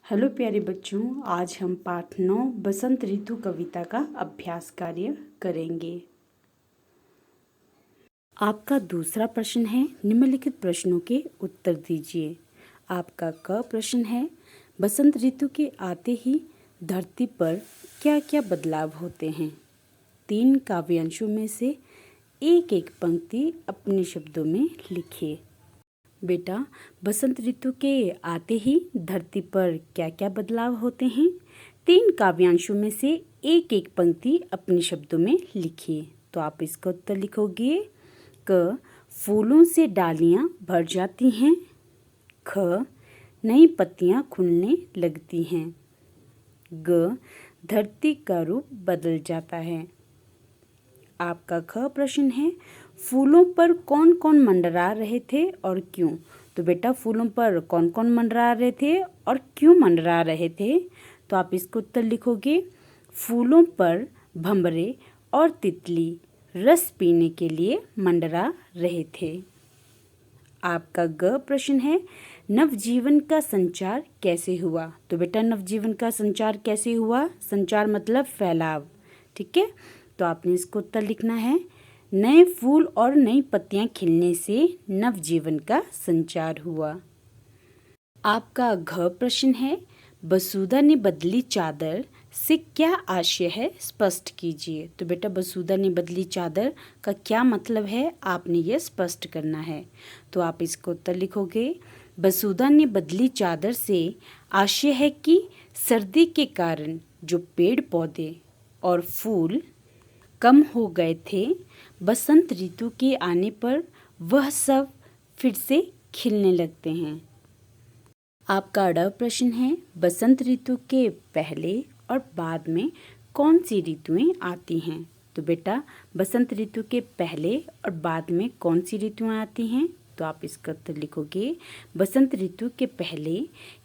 Hello प्यारे बच्चों, आज हम पाठ 9 बसंत ऋतु कविता का अभ्यास कार्य करेंगे। आपका दूसरा प्रश्न है, निम्नलिखित प्रश्नों के उत्तर दीजिए। आपका क प्रश्न है, बसंत ऋतु के आते ही धरती पर क्या क्या बदलाव होते हैं। 3 काव्यांशों में से एक एक पंक्ति अपने शब्दों में लिखिए। बेटा, बसंत ऋतु के आते ही धरती पर क्या क्या बदलाव होते हैं। 3 काव्यांशों में से एक एक पंक्ति अपने शब्दों में लिखिए। तो आप इसका उत्तर लिखोगे। क, फूलों से डालियां भर जाती हैं। ख, नई पत्तियां खुलने लगती हैं। ग, धरती का रूप बदल जाता है। आपका ख प्रश्न है, फूलों पर कौन कौन मंडरा रहे थे और क्यों। तो बेटा, फूलों पर कौन कौन मंडरा रहे थे और क्यों मंडरा रहे थे। तो आप इसको उत्तर लिखोगे। फूलों पर भंवरे और तितली रस पीने के लिए मंडरा रहे थे। आपका ग प्रश्न है, नवजीवन का संचार कैसे हुआ। तो बेटा, नवजीवन का संचार कैसे हुआ। संचार मतलब फैलाव, ठीक है। तो आपने इसको उत्तर लिखना है। नए फूल और नई पत्तियां खिलने से नवजीवन का संचार हुआ। आपका घ प्रश्न है, बसुधा ने बदली चादर से क्या आशय है, स्पष्ट कीजिए। तो बेटा, बसुधा ने बदली चादर का क्या मतलब है, आपने ये स्पष्ट करना है। तो आप इसको उत्तर लिखोगे। बसुधा ने बदली चादर से आशय है कि सर्दी के कारण जो पेड़ पौधे और फूल कम हो गए थे, बसंत ऋतु के आने पर वह सब फिर से खिलने लगते हैं। आपका ड प्रश्न है, बसंत ऋतु के पहले और बाद में कौन सी ऋतुएं आती हैं। तो बेटा, बसंत ऋतु के पहले और बाद में कौन सी ऋतुएं आती हैं। तो आप इसका उत्तर लिखोगे। बसंत ऋतु के पहले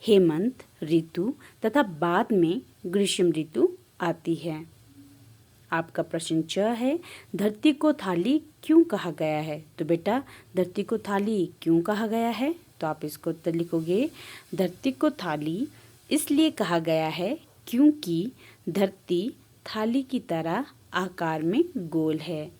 हेमंत ऋतु तथा बाद में ग्रीष्म ऋतु आती है। आपका प्रश्न च है, धरती को थाली क्यों कहा गया है। तो बेटा, धरती को थाली क्यों कहा गया है। तो आप इसको उत्तर लिखोगे। धरती को थाली इसलिए कहा गया है क्योंकि धरती थाली की तरह आकार में गोल है।